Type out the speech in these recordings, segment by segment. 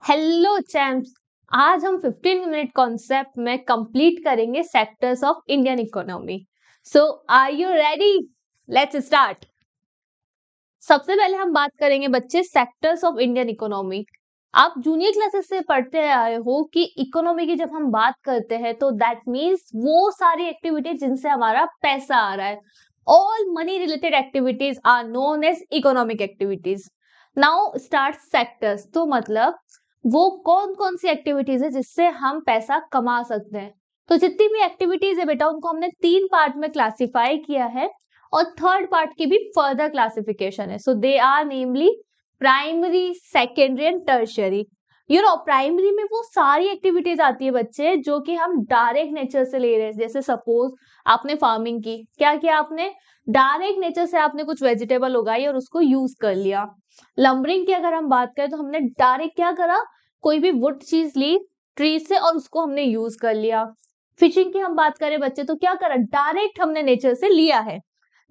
Hello champs. आज हम 15 minute concept में कंप्लीट करेंगे sectors of Indian economy. So are you ready? Let's start. सबसे पहले हम बात करेंगे बच्चे सेक्टर्स ऑफ इंडियन इकोनॉमी। आप जूनियर क्लासेस से पढ़ते आए हो कि इकोनॉमी की जब हम बात करते हैं तो दैट मीन्स वो सारी एक्टिविटीज जिनसे हमारा पैसा आ रहा है। All money related activities are known as economic activities. Now start sectors, तो मतलब वो कौन कौन सी एक्टिविटीज है जिससे हम पैसा कमा सकते हैं। तो जितनी भी एक्टिविटीज है बेटा उनको हमने 3 पार्ट में क्लासिफाई किया है और थर्ड पार्ट की भी फर्दर क्लासिफिकेशन है। So they are namely primary, secondary and tertiary. Primary में वो सारी एक्टिविटीज आती है बच्चे जो कि हम डायरेक्ट नेचर से ले रहे हैं। जैसे सपोज आपने फार्मिंग की, क्या किया आपने? डायरेक्ट नेचर से आपने कुछ वेजिटेबल उगाई और उसको यूज कर लिया। लंबरिंग की अगर हम बात करें तो हमने डायरेक्ट क्या करा, कोई भी वुड चीज ली ट्री से और उसको हमने यूज कर लिया। फिशिंग की हम बात करें बच्चे तो क्या करा, डायरेक्ट हमने नेचर से लिया है।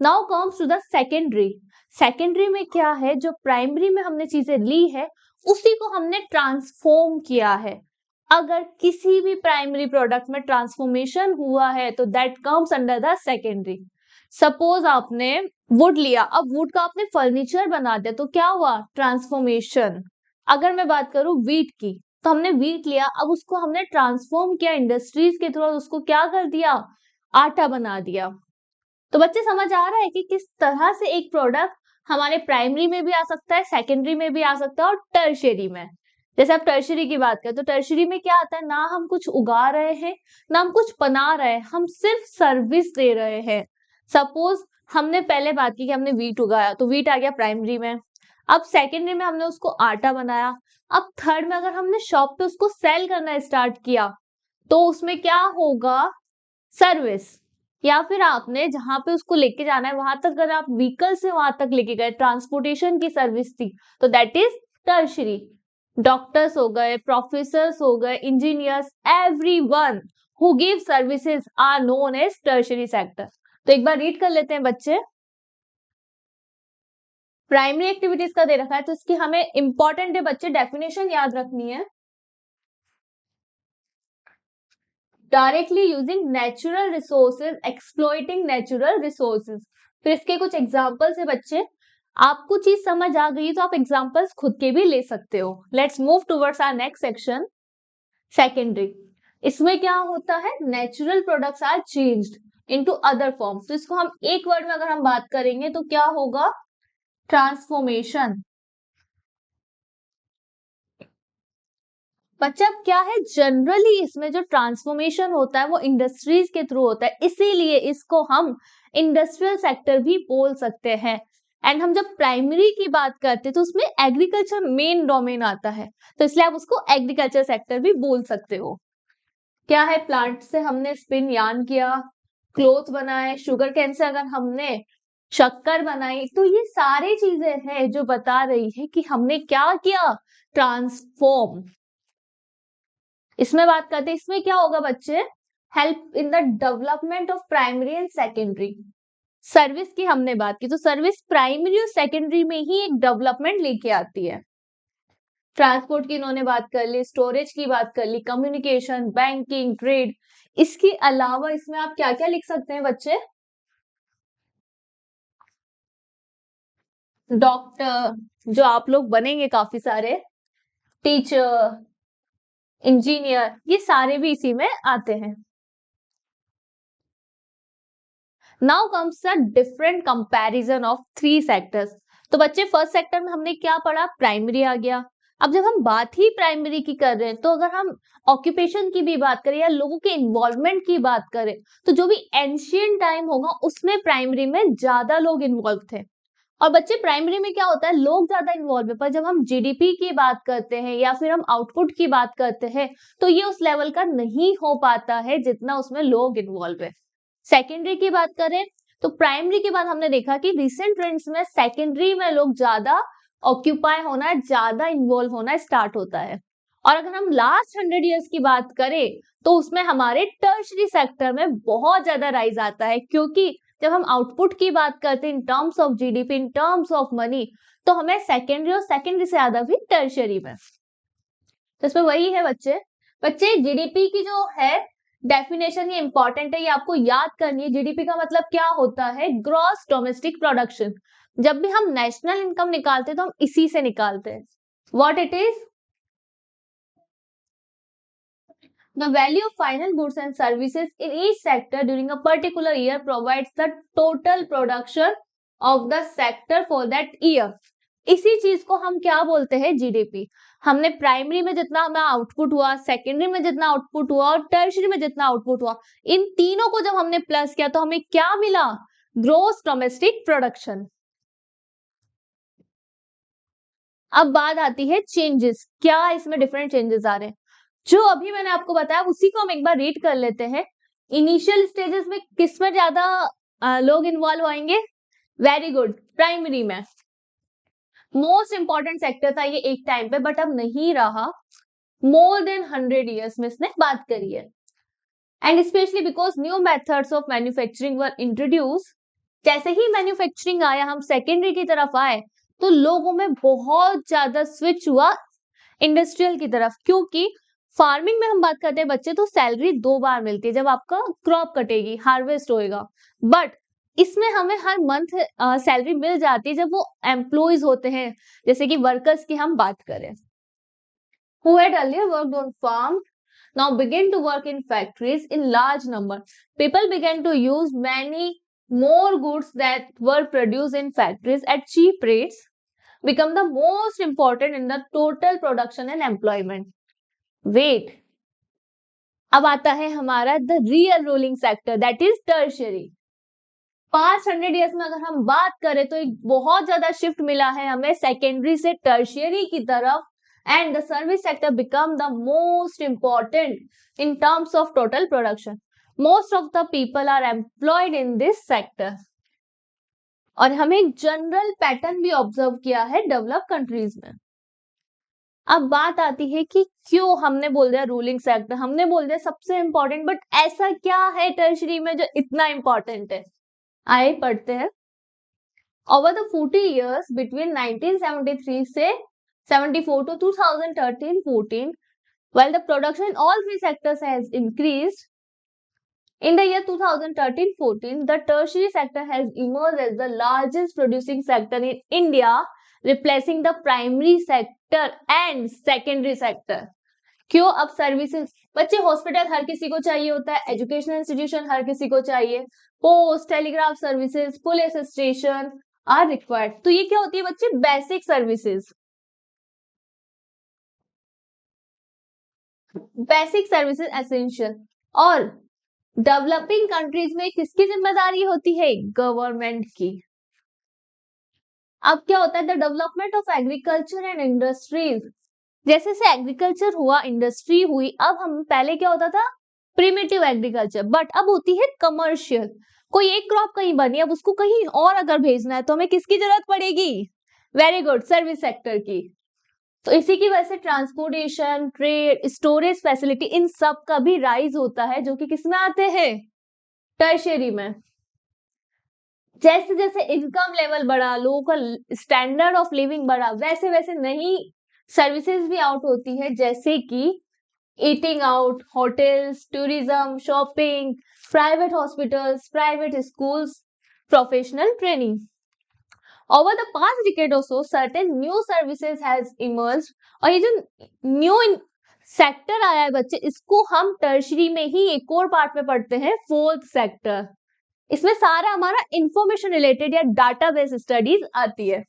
Now comes to the secondary. Secondary में क्या है, जो प्राइमरी में हमने चीजें ली है उसी को हमने ट्रांसफॉर्म किया है। अगर किसी भी प्राइमरी प्रोडक्ट में ट्रांसफॉर्मेशन हुआ है तो that comes under the secondary. Suppose आपने वुड लिया, अब वुड का आपने फर्नीचर बना दिया तो क्या हुआ, ट्रांसफॉर्मेशन। अगर मैं बात करूं वीट की, तो हमने वीट लिया, अब उसको हमने ट्रांसफॉर्म किया इंडस्ट्रीज के थ्रू, उसको क्या कर दिया, आटा बना दिया। तो बच्चे समझ आ रहा है कि किस तरह से एक प्रोडक्ट हमारे प्राइमरी में भी आ सकता है, सेकेंडरी में भी आ सकता है और टर्शियरी में। जैसे आप टर्शियरी की बात करें तो टर्शियरी में क्या आता है, ना हम कुछ उगा रहे हैं ना हम कुछ बना रहे हैं, हम सिर्फ सर्विस दे रहे हैं। सपोज हमने पहले बात की कि हमने वीट उगाया तो वीट आ गया प्राइमरी में। अब सेकेंडरी में हमने उसको आटा बनाया। अब थर्ड में अगर हमने शॉप पे उसको सेल करना स्टार्ट किया तो उसमें क्या होगा, सर्विस। या फिर आपने जहां पे उसको लेके जाना है वहां तक, अगर आप व्हीकल से वहां तक लेके गए, ट्रांसपोर्टेशन की सर्विस थी, तो दैट इज टर्शियरी। डॉक्टर्स हो गए, प्रोफेसर्स हो गए, engineers, everyone who give services are known as tertiary sector. तो एक बार रीड कर लेते हैं बच्चे। प्राइमरी एक्टिविटीज का दे रखा है तो इसकी हमें इंपॉर्टेंट है बच्चे, डेफिनेशन याद रखनी है। Directly using natural resources, exploiting natural resources. फिर इसके कुछ एग्जांपल्स है बच्चे, आपको चीज समझ आ गई तो आप एग्जांपल्स खुद के भी ले सकते हो। Let's move towards our next section, secondary. इसमें क्या होता है, natural products are changed into other forms. तो इसको हम एक वर्ड में अगर हम बात करेंगे तो क्या होगा, ट्रांसफॉर्मेशन। बच्चा क्या है, जनरली इसमें जो ट्रांसफॉर्मेशन होता है वो इंडस्ट्रीज के थ्रू होता है, इसीलिए इसको हम इंडस्ट्रियल सेक्टर भी बोल सकते हैं। एंड हम जब प्राइमरी की बात करते हैं तो उसमें एग्रीकल्चर मेन डोमेन आता है, तो इसलिए आप उसको एग्रीकल्चर सेक्टर भी बोल सकते हो। क्या है, प्लांट से हमने स्पिन यार्न किया, क्लोथ बनाए, शुगर केन से अगर हमने शक्कर बनाई, तो ये सारी चीजें हैं जो बता रही है कि हमने क्या किया, ट्रांसफॉर्म। इसमें बात करते हैं, इसमें क्या होगा बच्चे, help in the development of primary and secondary. Service की हमने बात की तो सर्विस प्राइमरी और सेकेंडरी में ही एक डेवलपमेंट लेके आती है। ट्रांसपोर्ट की इन्होंने बात कर ली, स्टोरेज की बात कर ली, कम्युनिकेशन, बैंकिंग, ट्रेड। इसके अलावा इसमें आप क्या क्या लिख सकते हैं बच्चे, डॉक्टर, जो आप लोग बनेंगे काफी सारे, टीचर, इंजीनियर, ये सारे भी इसी में आते हैं। Now comes the different comparison of 3 sectors. तो बच्चे फर्स्ट सेक्टर में हमने क्या पढ़ा, प्राइमरी आ गया। अब जब हम बात ही प्राइमरी की कर रहे हैं तो अगर हम ऑक्यूपेशन की भी बात करें या लोगों के इन्वॉल्वमेंट की बात करें तो जो भी एंशियंट टाइम होगा उसमें प्राइमरी में ज्यादा लोग इन्वॉल्व थे। और बच्चे प्राइमरी में क्या होता है, लोग ज्यादा इन्वॉल्व है, पर जब हम जीडीपी की बात करते हैं या फिर हम आउटपुट की बात करते हैं तो ये उस लेवल का नहीं हो पाता है जितना उसमें लोग इन्वॉल्व है। सेकेंडरी की बात करें तो प्राइमरी के बाद हमने देखा कि रिसेंट ट्रेंड्स में सेकेंडरी में लोग ज्यादा ऑक्यूपाई होना, ज्यादा इन्वॉल्व होना स्टार्ट होता है। और अगर हम लास्ट 100 ईयर्स की बात करें तो उसमें हमारे टर्शरी सेक्टर में बहुत ज्यादा राइज आता है, क्योंकि जब हम आउटपुट की बात करते हैं इन terms of GDP, in terms of money, तो हमें सेकेंडरी और सेकेंडरी से ज्यादा भी टर्शरी में। तो इसमें वही है बच्चे बच्चे जीडीपी की जो है डेफिनेशन ये इंपॉर्टेंट है, ये आपको याद करनी है। जीडीपी का मतलब क्या होता है? Gross domestic production. जब भी हम नेशनल इनकम निकालते हैं तो हम इसी से निकालते हैं। What it is? The value of final goods and services in each sector during a particular year provides the total production of the sector for that year. इसी चीज को हम क्या बोलते हैं? जीडीपी। हमने प्राइमरी में जितना हमें आउटपुट हुआ, सेकेंडरी में जितना आउटपुट हुआ और टर्शरी में जितना आउटपुट हुआ, इन तीनों को जब हमने प्लस किया तो हमें क्या मिला? Gross domestic production. अब बात आती है चेंजेस, क्या इसमें डिफरेंट चेंजेस आ रहे हैं? जो अभी मैंने आपको बताया उसी को हम एक बार रीड कर लेते हैं। इनिशियल स्टेजेस में किस में ज्यादा लोग इन्वॉल्व होंगे? वेरी गुड, प्राइमरी में। मोस्ट इंपॉर्टेंट सेक्टर था ये एक टाइम पे, बट अब नहीं रहा। मोर देन 100 ईयर्स में इसने बात करी है। And specially because new methods of manufacturing were introduce. जैसे ही मैन्युफैक्चरिंग आया, हम सेकेंडरी की तरफ आए, तो लोगों में बहुत ज्यादा स्विच हुआ इंडस्ट्रियल की तरफ। क्योंकि फार्मिंग में हम बात करते हैं बच्चे, तो सैलरी 2 बार मिलती है, जब आपका क्रॉप कटेगी, हार्वेस्ट होएगा। बट इसमें हमें हर मंथ सैलरी मिल जाती है जब वो एम्प्लॉयज होते हैं, जैसे कि वर्कर्स की हम बात करें। Who had earlier worked on farm now began to work in factories in large number. People began to use many more goods that were produced in factories at cheap rates, become the most important in the total production and employment. Wait, अब आता है हमारा the real ruling sector, that is tertiary. Past 100 years में अगर हम बात करें तो एक बहुत ज्यादा शिफ्ट मिला है हमें सेकेंडरी से टर्शियरी की तरफ, and the service sector become the most important in terms of total production. Most of the people are employed in this sector. और हमें एक जनरल पैटर्न भी ऑब्जर्व किया है डेवलप कंट्रीज में। अब बात आती है कि क्यों हमने बोल दिया रूलिंग सेक्टर, हमने बोल दिया सबसे इंपॉर्टेंट, बट ऐसा क्या है टर्शरी में जो इतना इंपॉर्टेंट है? आइए पढ़ते हैं। ओवर द 40 years बिटवीन 1973 से 74 to 2013-14, while the production in all three sectors has increased, in the year 2013-14, the tertiary sector has emerged as the largest producing sector in India, replacing the primary sector and secondary sector. क्यों? अब services, बच्चे hospital हर किसी को चाहिए होता है, educational institution हर किसी को चाहिए, post telegraph services, police station are required. तो ये क्या होती है बच्चे? Basic services. Basic services essential. और डेवलपिंग कंट्रीज में किसकी जिम्मेदारी होती है? गवर्नमेंट की। अब क्या होता है? The development of agriculture and industries. जैसे से एग्रीकल्चर हुआ, इंडस्ट्री हुई, अब हम पहले क्या होता था? प्रिमिटिव एग्रीकल्चर, बट अब होती है कमर्शियल। कोई एक क्रॉप कहीं बनी, अब उसको कहीं और अगर भेजना है तो हमें किसकी जरूरत पड़ेगी? वेरी गुड, सर्विस सेक्टर की। तो इसी की वजह से ट्रांसपोर्टेशन, ट्रेड, स्टोरेज फैसिलिटी, इन सब का भी राइज होता है, जो कि किसमें आते हैं? टर्शियरी में। जैसे जैसे इनकम लेवल बढ़ा, लोगों का स्टैंडर्ड ऑफ लिविंग बढ़ा, वैसे वैसे नई सर्विसेज भी आउट होती है, जैसे कि eating out, hotels, tourism, shopping, private hospitals, private schools, professional training. Over the past decade और so certain new services has emerged. और ये जो न्यू सेक्टर आया है बच्चे, इसको हम टर्शरी में ही एक और पार्ट में पढ़ते हैं, फोर्थ सेक्टर। इसमें सारा हमारा इंफॉर्मेशन रिलेटेड या डाटाबेस स्टडीज आती है।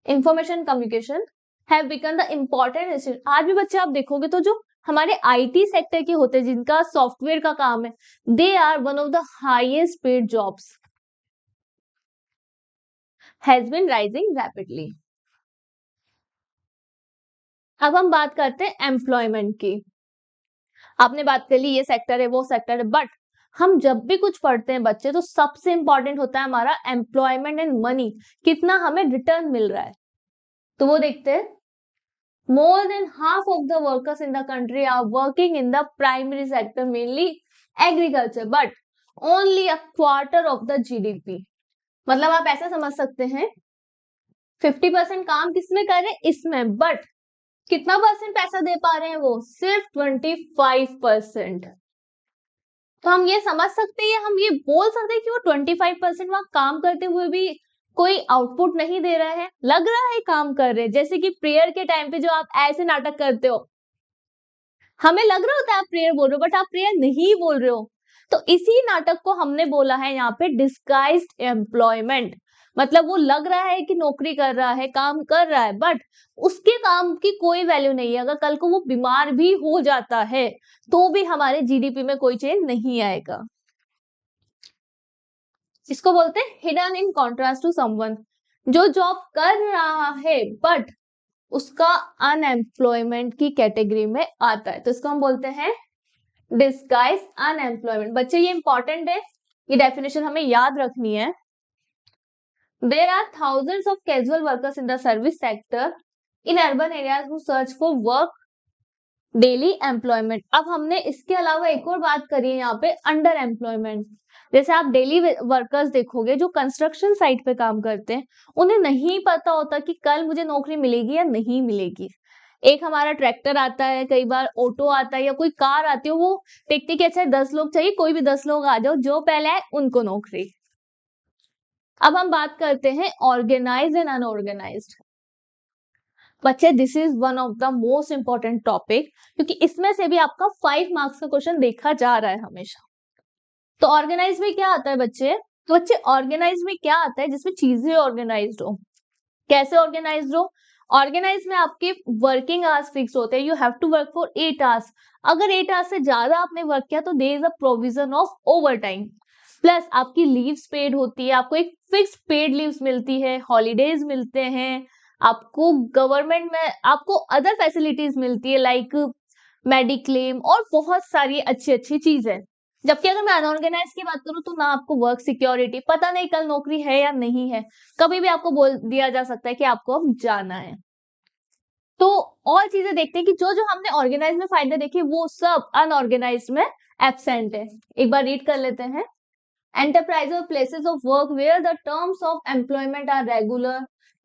Information communication have become the important. आज भी बच्चे आप देखोगे तो जो हमारे आईटी सेक्टर के होते हैं, जिनका सॉफ्टवेयर का काम है, they are one of the highest paid jobs, has been rising rapidly. अब हम बात करते हैं एम्प्लॉयमेंट की। आपने बात कर ली ये सेक्टर है, वो सेक्टर है, बट हम जब भी कुछ पढ़ते हैं बच्चे, तो सबसे इंपॉर्टेंट होता है हमारा एम्प्लॉयमेंट एंड मनी, कितना हमें रिटर्न मिल रहा है। तो वो देखते हैं। More than half of the workers in the country are working in the primary sector, mainly agriculture, but only a quarter of the GDP. मतलब आप ऐसा समझ सकते हैं 50% काम किसमें कर रहे हैं? इसमें, बट कितना परसेंट पैसा दे पा रहे हैं वो? सिर्फ 25%। तो हम ये समझ सकते हैं, हम ये बोल सकते हैं कि वो 25% वहां काम करते हुए भी कोई आउटपुट नहीं दे रहा है, लग रहा है काम कर रहे हैं। जैसे कि प्रेयर के टाइम पे जो आप ऐसे नाटक करते हो, हमें लग रहा होता है आप प्रेयर बोल रहे हो, बट आप प्रेयर नहीं बोल रहे हो। तो इसी नाटक को हमने बोला है यहाँ पे डिस्गाइज्ड एम्प्लॉयमेंट। मतलब वो लग रहा है कि नौकरी कर रहा है, काम कर रहा है, बट उसके काम की कोई वैल्यू नहीं है। अगर कल को वो बीमार भी हो जाता है तो भी हमारे जीडीपी में कोई चेंज नहीं आएगा। इसको बोलते हैं hidden in contrast to someone, जो जॉब कर रहा है बट उसका अनएम्प्लॉयमेंट की कैटेगरी में आता है, तो इसको हम बोलते हैं डिस्गाइज अनएम्प्लॉयमेंट। बच्चे ये इंपॉर्टेंट है, ये डेफिनेशन हमें याद रखनी है। There are thousands of casual workers in the service sector in urban areas who search for work daily employment. अब हमने इसके अलावा एक और बात करी है यहाँ पे, अंडर एम्प्लॉयमेंट। जैसे आप डेली वर्कर्स देखोगे जो कंस्ट्रक्शन साइट पे काम करते हैं, उन्हें नहीं पता होता कि कल मुझे नौकरी मिलेगी या नहीं मिलेगी। एक हमारा ट्रैक्टर आता है, कई बार ऑटो आता है या कोई कार आती है, वो देखते कि अच्छा 10 लोग चाहिए, कोई भी 10 लोग आ जाओ, जो पहले आए उनको नौकरी। अब हम बात करते हैं ऑर्गेनाइज एंड अनऑर्गेनाइज्ड। बच्चे this is one of the most important topic, क्योंकि इसमें से भी आपका 5 मार्क्स का क्वेश्चन देखा जा रहा है हमेशा। तो ऑर्गेनाइज में क्या आता है बच्चे? तो बच्चे ऑर्गेनाइज में क्या आता है? जिसमें चीजें ऑर्गेनाइज्ड हो। कैसे ऑर्गेनाइज्ड हो? ऑर्गेनाइज में आपके वर्किंग आवर्स फिक्स होते हैं, you have to work for 8 hours. अगर 8 आवर्स से ज्यादा आपने वर्क किया तो there is a provision of overtime. Plus आपकी लीव्स पेड होती है, आपको एक फिक्स पेड लीव्स मिलती है, हॉलीडेज मिलते हैं, आपको गवर्नमेंट में आपको अदर फैसिलिटीज मिलती है लाइक मेडिक्लेम और बहुत सारी अच्छी अच्छी चीजें। जबकि अगर मैं अनऑर्गेनाइज की बात करूं तो ना आपको वर्क सिक्योरिटी, पता नहीं कल नौकरी है या नहीं है, कभी भी आपको बोल दिया जा सकता है कि आपको अब जाना है। तो और चीजें देखते हैं कि जो जो हमने ऑर्गेनाइज में फायदे देखे वो सब अनऑर्गेनाइज में एब्सेंट है। एक बार रीड कर लेते हैं। Enterprise or places of work where the terms of employment are regular,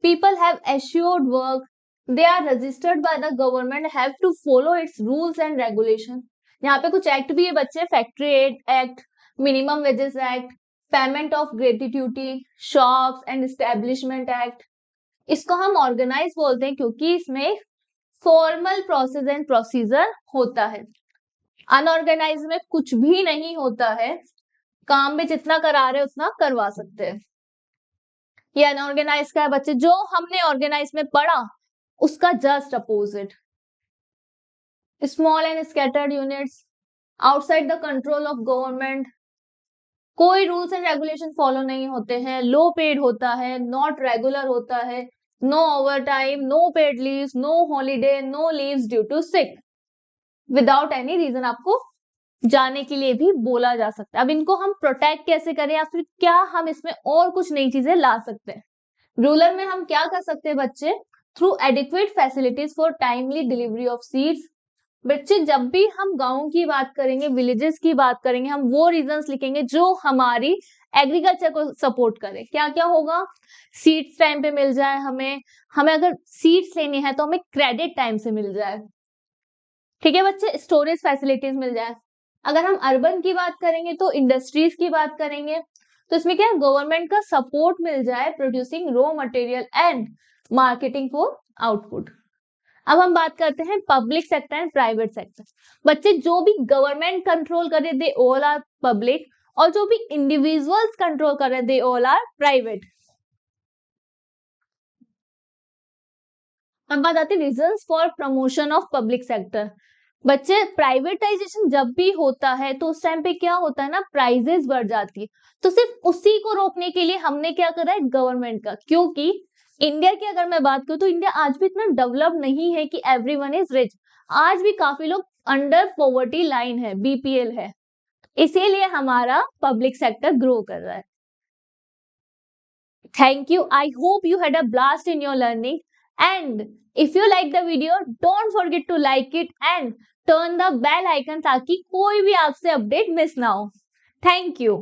people have assured work, they are registered by the government, have to follow its rules and regulation। यहाँ पे कुछ act भी है बच्चे, factory act, minimum wages act, payment of gratuity, shops and establishment act. इसको हम organise बोलते हैं क्योंकि इसमें फॉर्मल प्रोसेस एंड प्रोसीजर होता है। अनऑर्गेनाइज में कुछ भी नहीं होता है, काम में जितना करा रहे उतना करवा सकते हैं। ये अनऑर्गेनाइज का है बच्चे, जो हमने ऑर्गेनाइज में पढ़ा उसका just opposite. Small and scattered units outside the control of government, कोई रूल्स एंड रेगुलेशन फॉलो नहीं होते हैं, लो पेड होता है, नॉट रेगुलर होता है, no overtime, no paid leaves, no holiday, no leaves due to sick, without any reason आपको जाने के लिए भी बोला जा सकता है। अब इनको हम प्रोटेक्ट कैसे करें या फिर क्या हम इसमें और कुछ नई चीजें ला सकते हैं? रूरल में हम क्या कर सकते हैं बच्चे? Through adequate facilities for timely delivery of seeds. बच्चे जब भी हम गाँव की बात करेंगे, विलेजेस की बात करेंगे, हम वो रीजंस लिखेंगे जो हमारी एग्रीकल्चर को सपोर्ट करे। क्या क्या होगा? सीड्स टाइम पे मिल जाए हमें, अगर सीड्स लेनी है तो हमें क्रेडिट टाइम से मिल जाए, ठीक है बच्चे, स्टोरेज फैसिलिटीज मिल जाए। अगर हम अर्बन की बात करेंगे तो इंडस्ट्रीज की बात करेंगे, तो इसमें क्या गवर्नमेंट का सपोर्ट मिल जाए producing raw material and marketing for output. अब हम बात करते हैं public sector and private sector. बच्चे जो भी गवर्नमेंट कंट्रोल करे दे ऑल आर पब्लिक, और जो भी इंडिविजुअल्स कंट्रोल करे दे ऑल आर प्राइवेट। अब बात आती है reasons for promotion of public sector. बच्चे प्राइवेटाइजेशन जब भी होता है तो उस टाइम पे क्या होता है ना, प्राइजेस बढ़ जाती है। तो सिर्फ उसी को रोकने के लिए हमने क्या करा है गवर्नमेंट का, क्योंकि इंडिया की अगर मैं बात करूं तो इंडिया आज भी इतना डेवलप नहीं है कि एवरीवन इज रिच। आज भी काफी लोग अंडर पॉवर्टी लाइन है, बीपीएल है, इसीलिए हमारा पब्लिक सेक्टर ग्रो कर रहा है। Thank you. I hope you had a blast in your learning. And if you like the video, don't forget to like it and turn the bell icon ताकि कोई भी आपसे अपडेट मिस ना हो। Thank you.